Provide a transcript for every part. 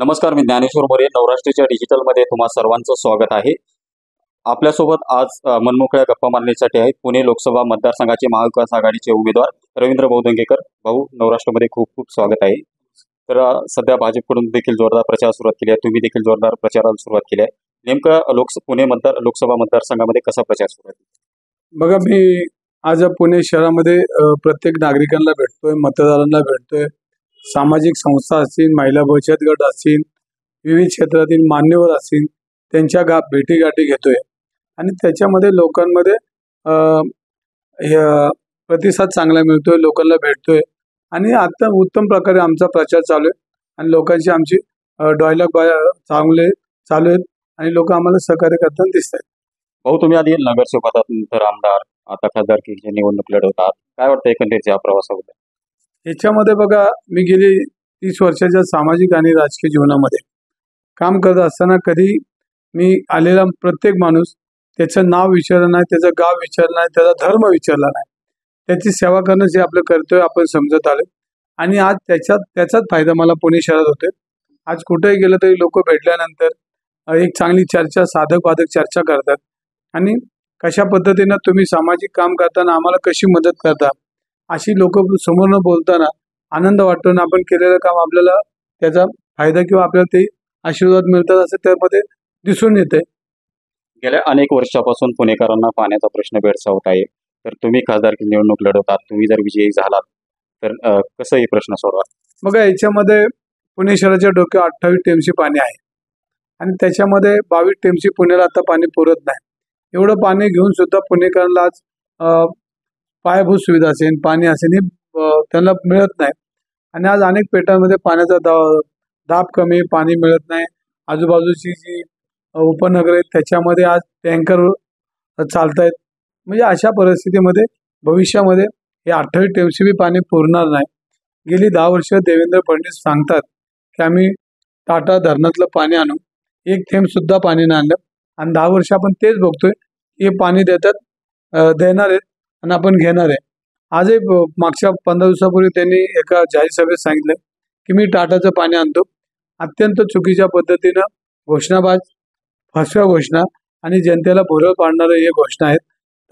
नमस्कार, मी ज्ञानेश्वर मोरे. नवराष्ट्रीच्या डिजिटलमध्ये तुम्हा सर्वांचं स्वागत आहे. आपल्यासोबत आज मनमोकळ्या गप्पा मारण्यासाठी आहेत पुणे लोकसभा मतदारसंघाचे महाविकास आघाडीचे उमेदवार रवींद्र भाऊ दंगेकर. भाऊ, नवराष्ट्रामध्ये खूप खूप स्वागत आहे. तर सध्या भाजपकडून देखील जोरदार प्रचार सुरुवात केली आहे, तुम्ही देखील जोरदार प्रचाराला सुरुवात केली आहे. नेमकं पुणे लोकसभा मतदारसंघामध्ये कसा प्रचार सुरू आहे? बघा, मी आज पुणे शहरामध्ये प्रत्येक नागरिकांना भेटतोय, मतदारांना भेटतोय. सामाजिक संस्था असतील, महिला बचत गट असतील, विविध क्षेत्रातील मान्यवर असतील, त्यांच्या भेटीगाठी घेतोय आणि त्याच्यामध्ये लोकांमध्ये प्रतिसाद चांगला मिळतोय, लोकांना भेटतोय आणि आता उत्तम प्रकारे आमचा प्रचार चालू आहे आणि लोकांची आमची डायलॉग चांगले चालू आहेत आणि लोक आम्हाला सहकार्य करताना दिसत आहेत. भाऊ, तुम्ही आधी नगरसेवक होतात, नंतर आमदार, आता खासदारकीची निवडणूक लढवतात. काय वाटतं एकंदरीत या प्रवासाबद्दल? याच्यामध्ये बघा, मी गेली 30 वर्षाच्या सामाजिक आणि राजकीय जीवनामध्ये काम करत असताना कधी मी आलेला प्रत्येक माणूस त्याचं नाव विचारलं नाही, त्याचं गाव विचारलं नाही, त्याचा धर्म विचारला नाही. त्याची सेवा करणं जे आपलं कर्तव्य आपण समजत आलो आणि आज त्याचाच फायदा मला पुणे शहरात होतोय. आज कुठेही गेलं तरी लोक भेटल्यानंतर एक चांगली चर्चा, साधक बाधक चर्चा करतात आणि कशा पद्धतीनं तुम्ही सामाजिक काम करताना आम्हाला कशी मदत करता, अशी लोक समोरनं बोलताना आनंद वाटतो ना. आपण केलेलं काम आपल्याला त्याचा फायदा किंवा आपल्याला ते आशीर्वाद मिळतात असं त्यामध्ये दिसून येते. गेल्या अनेक वर्षापासून पुणेकरांना पाण्याचा प्रश्न भेडसावत आहे. तर तुम्ही खासदारकी निवडणूक लढवतात, तुम्ही जर विजयी झालात तर कसं हे प्रश्न सोडवा? बघा, याच्यामध्ये पुणे शहराच्या डोक्यावर 28 टीएमसी पाणी आहे आणि त्याच्यामध्ये 22 टीएमसी पुण्याला आता पाणी पुरत नाही. एवढं पाणी घेऊन सुद्धा पुणेकरांना आज पायाभूत सुविधा असेल, पाणी असेल, हे त्यांना मिळत नाही आणि आज अनेक पेटांमध्ये पाण्याचा दाब कमी, पाणी मिळत नाही. आजूबाजूची जी उपनगरे आहेत त्याच्यामध्ये आज टँकर चालत आहेत. म्हणजे अशा परिस्थितीमध्ये भविष्यामध्ये हे 28 टीएमसी पाणी पुरणार नाही. गेली 10 वर्ष देवेंद्र फडणवीस सांगतात की आम्ही टाटा धरणातलं पाणी आणू, एक थेंब सुद्धा पाणी नाही आणलं आणि 10 वर्ष आपण तेच बघतोय. हे पाणी देणार आहेत आणि आपण घेणार आहे. आजही मागच्या 15 दिवसापूर्वी त्यांनी एका जाहीर सभेत सांगितलं की मी टाटाचं पाणी आणतो. अत्यंत चुकीच्या पद्धतीनं घोषणाबाज, फसव्या घोषणा आणि जनतेला भुरळ पाडणाऱ्या हे घोषणा आहेत.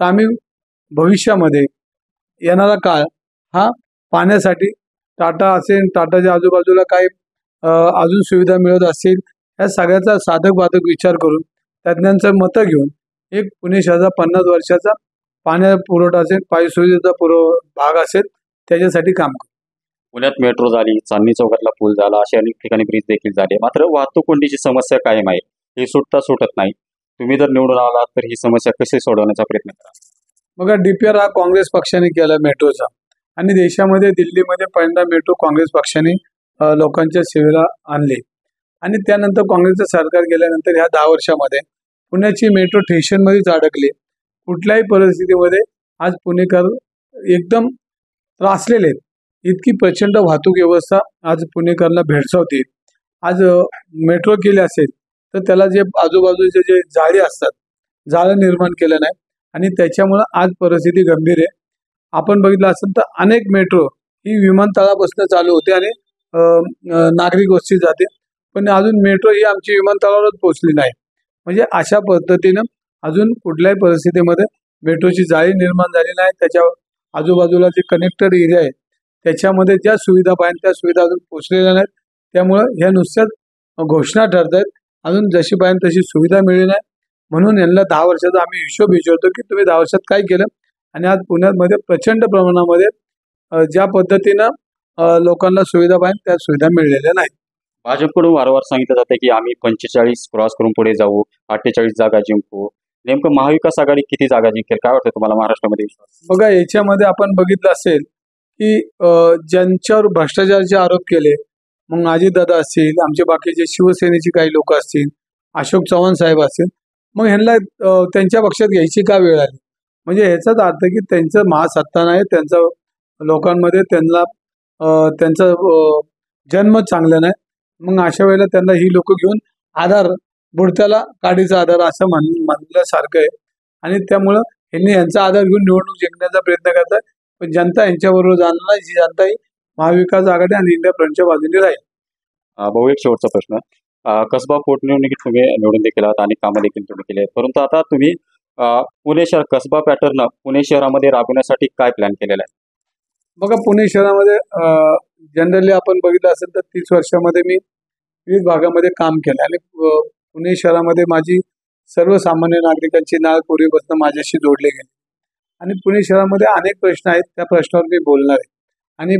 तर आम्ही भविष्यामध्ये येणारा काळ हा पाण्यासाठी टाटा असेल, टाटाच्या आजूबाजूला काही अजून सुविधा मिळत असतील, या सगळ्याचा साधक बाधक विचार करून तज्ज्ञांचं मतं घेऊन एक पुणे शहराचा 50 वर्षाचा पाण्या पुरवठा असेल, पाणी सुविधेचा भाग असेल, त्याच्यासाठी काम करू. पुण्यात मेट्रो झाली, चांदणी चौकातला पूल झाला, अशा अनेक ठिकाणी ब्रिज देखील झाले. मात्र वाहतूक कोंडीची समस्या कायम आहे, ही सुटत नाही. तुम्ही जर निवडून आलात तर ही समस्या कशी सोडवण्याचा प्रयत्न करा? बघा, DPR हा काँग्रेस पक्षाने केला मेट्रोचा आणि देशामध्ये दिल्लीमध्ये पहिल्यांदा मेट्रो काँग्रेस पक्षाने लोकांच्या सेवेला आणली आणि त्यानंतर काँग्रेसचं सरकार गेल्यानंतर ह्या 10 वर्षामध्ये पुण्याची मेट्रो स्टेशनमध्येच अडकली. कुठल्याही परिस्थितीमध्ये आज पुणेकर एकदम त्रासलेले आहेत. इतकी प्रचंड वाहतूक व्यवस्था आज पुणेकरांना भेडसावते. आज मेट्रो केली असेल तर त्याला जे आजूबाजूचे जे जाळी असतात, जाळं निर्माण केलं नाही आणि त्याच्यामुळं आज परिस्थिती गंभीर आहे. आपण बघितलं असेल तर अनेक मेट्रो ही विमानतळापासून चालू होते आणि नागरिक वस्ती जाते, पण अजून मेट्रो ही आमची विमानतळावरच पोहोचली नाही. म्हणजे अशा पद्धतीनं अजून कुठल्याही परिस्थितीमध्ये मेट्रोची जाळी निर्माण झाली नाही. त्याच्या आजूबाजूला जे कनेक्टेड एरिया आहे त्याच्यामध्ये ज्या सुविधा पाहिजे त्या सुविधा अजून पोचलेल्या नाहीत. त्यामुळं ह्या नुसत्याच घोषणा ठरत आहेत, अजून जशी पाहिजे तशी सुविधा मिळली नाही. म्हणून यांना 10 वर्षाचा आम्ही हिशोब विचारतो की तुम्ही 10 वर्षात काय केलं. आणि आज पुण्यामध्ये प्रचंड प्रमाणामध्ये ज्या पद्धतीनं लोकांना सुविधा पाहिजे त्या सुविधा मिळलेल्या नाहीत. भाजपकडून वारंवार सांगितलं जातं की आम्ही 45 क्रॉस करून पुढे जाऊ, 48 जागा जिंकू. नेमकं महाविकास आघाडी किती जागा जिंकेल, काय वाटतं तुम्हाला महाराष्ट्रामध्ये? बघा, याच्यामध्ये आपण बघितलं असेल की ज्यांच्यावर भ्रष्टाचाराचे आरोप केले, मग अजितदादा असतील, आमचे बाकीचे शिवसेनेची काही लोक असतील, अशोक चव्हाण साहेब असतील, मग ह्यांना त्यांच्या पक्षात घ्यायची का वेळ आली? म्हणजे ह्याचाच अर्थ की त्यांचं महासत्ता नाही, त्यांचा लोकांमध्ये त्यांचा जन्म चांगला नाही. मग अशा वेळेला त्यांना ही लोक घेऊन आधार, बुडत्याला काडीचा आधार असं म्हणल्यासारखं आहे आणि त्यामुळं यांनी यांचा आधार घेऊन निवडणूक जिंकण्याचा प्रयत्न करतात. पण जनता यांच्याबरोबर जाणार नाही. जी जनता ही महाविकास आघाडी आणि इंडिया फ्रंटच्या बाजूने राहील. भाऊ, एक शेवटचा प्रश्न. कसबा पोटनिवडणुकीत तुम्ही निवडून देखील आहात आणि कामं देखील तुम्ही केली आहेत. परंतु आता तुम्ही पुणे शहर कसबा पॅटर्न पुणे शहरामध्ये राबवण्यासाठी काय प्लॅन केलेला आहे? बघा, पुणे शहरामध्ये जनरली आपण बघितलं असेल तर 30 वर्षामध्ये मी विविध भागामध्ये काम केलं आणि पुणे शहरामध्ये माझी सर्वसामान्य नागरिकांची नाळ पूर्वीपासून माझ्याशी जोडले गेले आणि पुणे शहरामध्ये अनेक प्रश्न आहेत, त्या प्रश्नावर मी बोलणार आहे आणि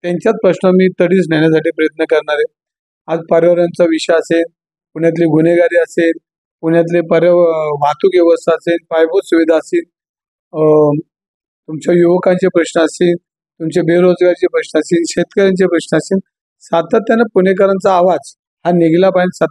त्यांच्याच प्रश्न मी तडीस नेण्यासाठी प्रयत्न करणार आहे. आज पर्यावरणाचा विषय असेल, पुण्यातली गुन्हेगारी असेल, पुण्यातली वाहतूक व्यवस्था असेल, पायाभूत सुविधा असेल, तुमच्या युवकांचे प्रश्न असतील, तुमचे बेरोजगारीचे प्रश्न असतील, शेतकऱ्यांचे प्रश्न असतील, सातत्यानं पुणेकरांचा आवाज हा निघला पाहिजे.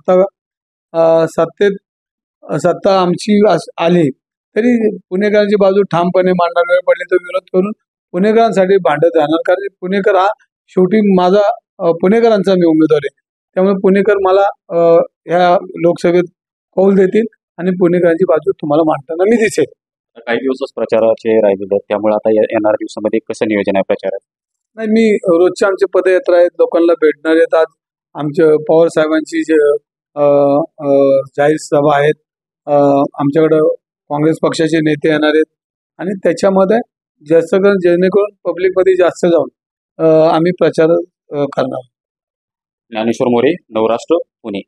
सत्ता आमची आली तरी पुणेकरांची बाजू ठामपणे मांडणार, वेळ पडली तर विरोध करून पुणेकरांसाठी भांडत राहणार. कारण पुणेकर हा शेवटी माझा पुणेकरांचा मी उमेदवार आहे. त्यामुळे पुणेकर मला ह्या लोकसभेत कौल देतील आणि पुणेकरांची बाजू तुम्हाला मांडताना मी दिसेल. काही दिवसच प्रचाराचे राहिलेले आहेत, त्यामुळे आता येणाऱ्या दिवसामध्ये कसं नियोजन आहे प्रचारात? नाही, मी रोजचे आमचे पदयात्रा आहेत, लोकांना भेटणार आहेत. आज आमच्या पवार साहेबांची जाहीर सभा आहेत. आमच्याकडं काँग्रेस पक्षाचे नेते येणार आहेत आणि त्याच्यामध्ये जास्त करून जेणेकरून पब्लिकमध्ये जास्त जाऊन आम्ही प्रचार करणार. ज्ञानेश्वर मोरे, नवराष्ट्र, पुणे.